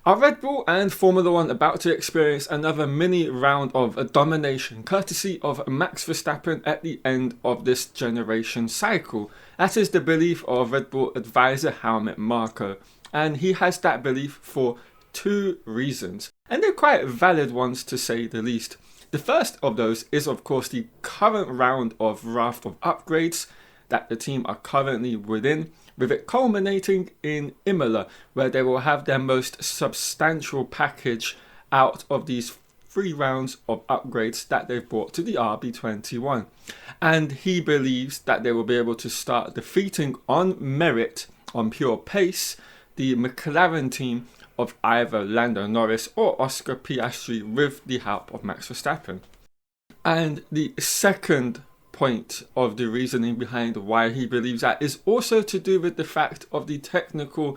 Are Red Bull and Formula One about to experience another mini round of domination courtesy of Max Verstappen at the end of this generation cycle? That is the belief of Red Bull advisor Helmut Marko, and he has that belief for two reasons, and they're quite valid ones to say the least. The first of those is of course the current round of raft of upgrades that the team are currently within, with it culminating in Imola, where they will have their most substantial package out of these 3 rounds of upgrades that they've brought to the RB21. And he believes that they will be able to start defeating on merit, on pure pace, the McLaren team of either Lando Norris or Oscar Piastri with the help of Max Verstappen. And the second point of the reasoning behind why he believes that is also to do with the fact of the technical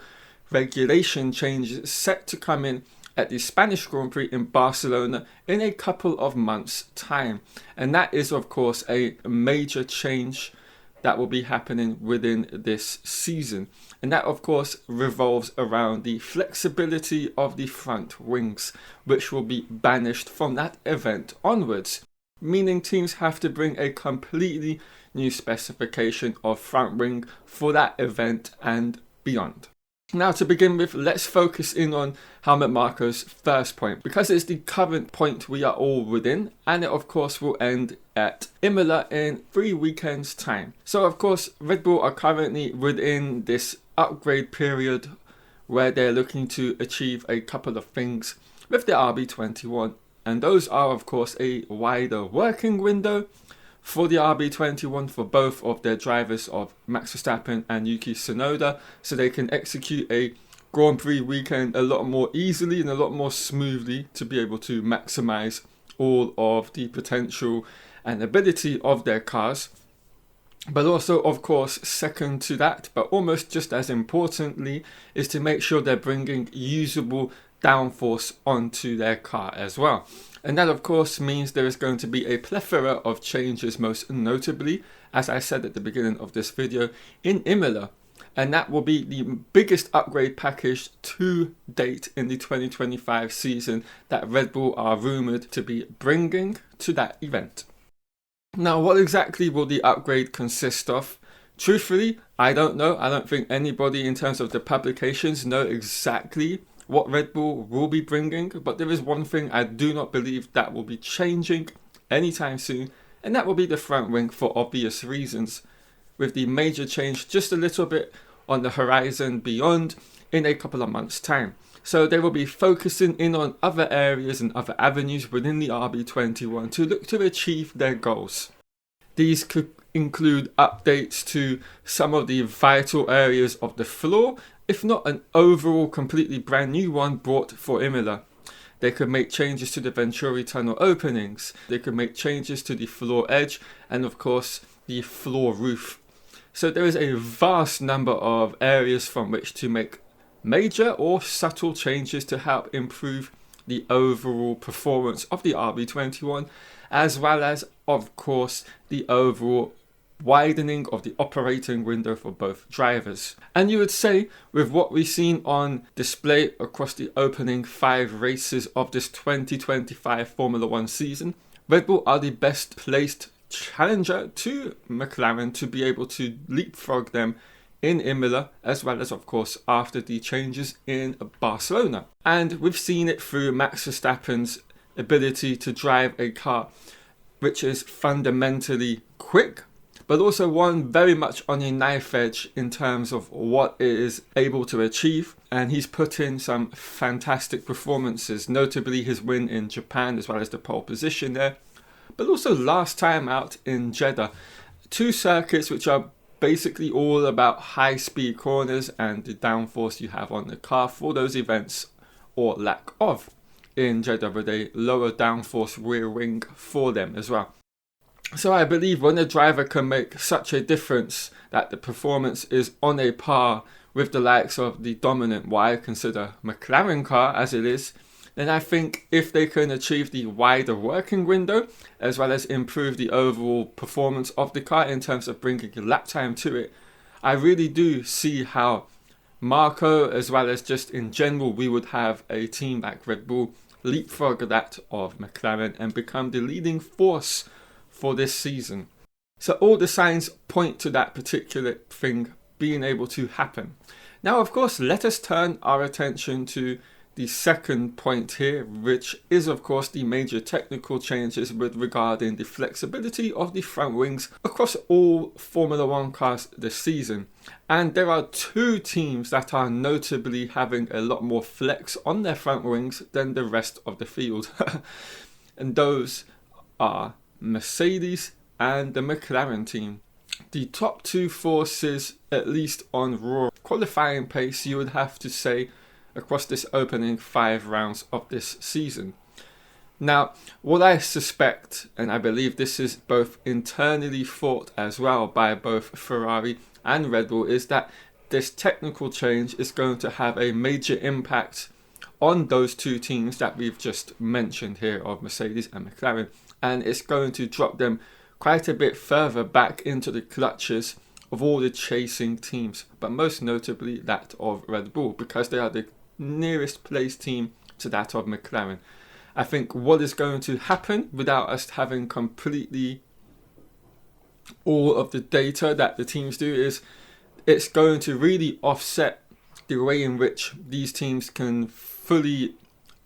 regulation changes set to come in at the Spanish Grand Prix in Barcelona in a couple of months' time. And that is of course a major change that will be happening within this season. And that of course revolves around the flexibility of the front wings, which will be banished from that event onwards, meaning teams have to bring a completely new specification of front wing for that event and beyond. Now, to begin with, let's focus in on Helmut Marko's first point, because it's the current point we are all within, and it of course will end at Imola in 3 weekends' time. So of course Red Bull are currently within this upgrade period where they're looking to achieve a couple of things with the RB21. And those are of course a wider working window for the RB21 for both of their drivers of Max Verstappen and Yuki Tsunoda, so they can execute a Grand Prix weekend a lot more easily and a lot more smoothly to be able to maximize all of the potential and ability of their cars. But also of course second to that, but almost just as importantly, is to make sure they're bringing usable downforce onto their car as well. And that of course means there is going to be a plethora of changes, most notably, as I said at the beginning of this video, in Imola. And that will be the biggest upgrade package to date in the 2025 season that Red Bull are rumoured to be bringing to that event. Now, what exactly will the upgrade consist of? Truthfully, I don't know. I don't think anybody in terms of the publications know exactly what Red Bull will be bringing, but there is one thing I do not believe that will be changing anytime soon, and that will be the front wing for obvious reasons, with the major change just a little bit on the horizon beyond in a couple of months' time. So they will be focusing in on other areas and other avenues within the RB21 to look to achieve their goals. These could include updates to some of the vital areas of the floor, if not an overall completely brand new one brought for Imola. They could make changes to the Venturi tunnel openings, they could make changes to the floor edge, and of course the floor roof. So there is a vast number of areas from which to make major or subtle changes to help improve the overall performance of the RB21, as well as of course the overall widening of the operating window for both drivers. And you would say, with what we've seen on display across the opening 5 races of this 2025 Formula One season, Red Bull are the best placed challenger to McLaren to be able to leapfrog them in Imola, as well as of course after the changes in Barcelona. And we've seen it through Max Verstappen's ability to drive a car which is fundamentally quick, but also one very much on a knife edge in terms of what it is able to achieve. And he's put in some fantastic performances, notably his win in Japan as well as the pole position there, but also last time out in Jeddah. 2 circuits which are basically all about high speed corners and the downforce you have on the car for those events, or lack of, in Jeddah, with a lower downforce rear wing for them as well. So I believe when a driver can make such a difference that the performance is on a par with the likes of the dominant, what I consider McLaren car as it is, then I think if they can achieve the wider working window, as well as improve the overall performance of the car in terms of bringing lap time to it, I really do see how Marko, as well as just in general, we would have a team like Red Bull leapfrog that of McLaren and become the leading force for this season. So all the signs point to that particular thing being able to happen. Now, of course, let us turn our attention to the second point here, which is of course the major technical changes with regarding the flexibility of the front wings across all Formula 1 cars this season. And there are two teams that are notably having a lot more flex on their front wings than the rest of the field. And those are Mercedes and the McLaren team. The top two forces, at least on raw qualifying pace, you would have to say, across this opening 5 rounds of this season. Now, what I suspect, and I believe this is both internally thought as well by both Ferrari and Red Bull, is that this technical change is going to have a major impact on those two teams that we've just mentioned here of Mercedes and McLaren, and it's going to drop them quite a bit further back into the clutches of all the chasing teams, but most notably that of Red Bull, because they are the nearest placed team to that of McLaren. I think what is going to happen, without us having completely all of the data that the teams do, is it's going to really offset the way in which these teams can fully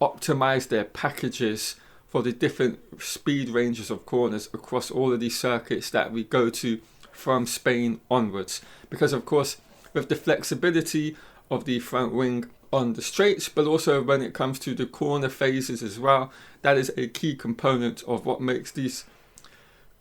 optimize their packages for the different speed ranges of corners across all of these circuits that we go to from Spain onwards. Because of course, with the flexibility of the front wing on the straights, but also when it comes to the corner phases as well, that is a key component of what makes these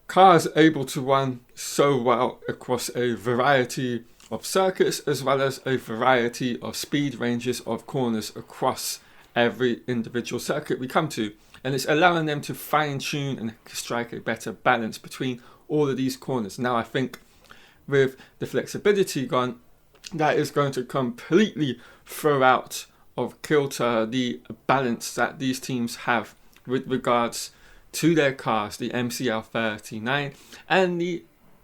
cars able to run so well across a variety of circuits, as well as a variety of speed ranges of corners across every individual circuit we come to. And it's allowing them to fine tune and strike a better balance between all of these corners. Now, I think with the flexibility gone, that is going to completely throw out of kilter the balance that these teams have with regards to their cars, the MCL39 and the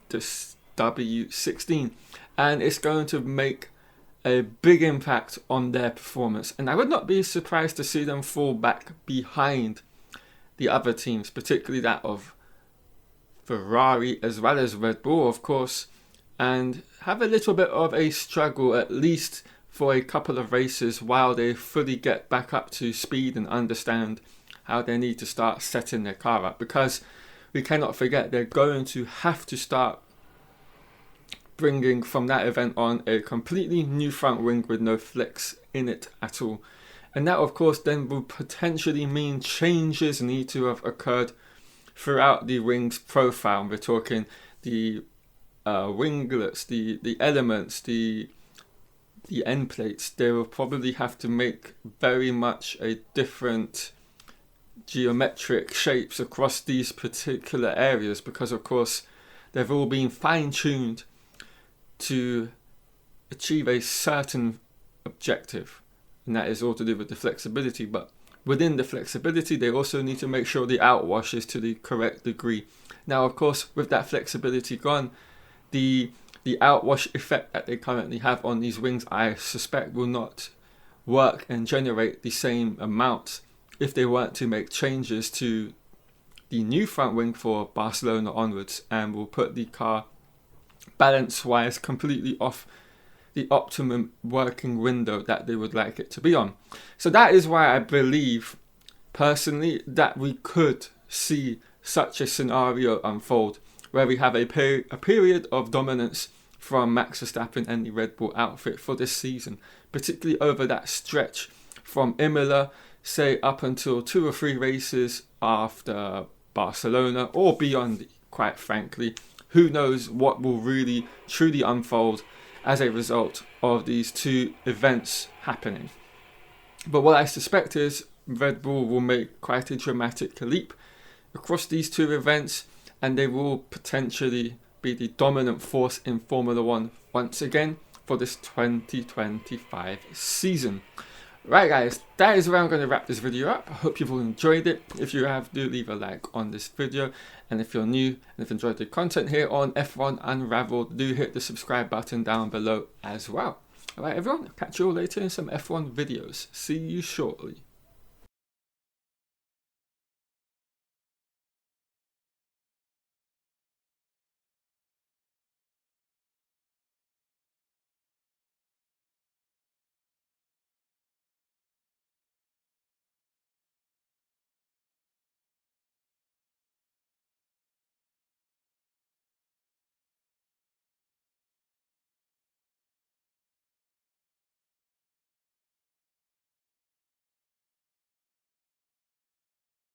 W16, and it's going to make a big impact on their performance. And I would not be surprised to see them fall back behind the other teams, particularly that of Ferrari as well as Red Bull, of course, and have a little bit of a struggle, at least for a couple of races, while they fully get back up to speed and understand how they need to start setting their car up. Because we cannot forget, they're going to have to start bringing from that event on a completely new front wing with no flex in it at all. And that of course then will potentially mean changes need to have occurred throughout the wing's profile. We're talking the winglets, the elements, the end plates. They will probably have to make very much a different geometric shapes across these particular areas, because of course they've all been fine-tuned to achieve a certain objective, and that is all to do with the flexibility. But within the flexibility, they also need to make sure the outwash is to the correct degree. Now of course, with that flexibility gone, the outwash effect that they currently have on these wings, I suspect, will not work and generate the same amount if they weren't to make changes to the new front wing for Barcelona onwards, and will put the car balance-wise completely off the optimum working window that they would like it to be on. So that is why I believe personally that we could see such a scenario unfold, where we have a period of dominance from Max Verstappen and the Red Bull outfit for this season, particularly over that stretch from Imola, say up until 2 or 3 races after Barcelona, or beyond, quite frankly. Who knows what will really truly unfold as a result of these two events happening. But what I suspect is Red Bull will make quite a dramatic leap across these two events, and they will potentially be the dominant force in Formula 1 once again for this 2025 season. Right guys, that is where I'm going to wrap this video up. I hope you've all enjoyed it. If you have, do leave a like on this video. And if you're new and if you enjoyed the content here on F1 Unraveled, do hit the subscribe button down below as well. Alright everyone, catch you all later in some F1 videos. See you shortly.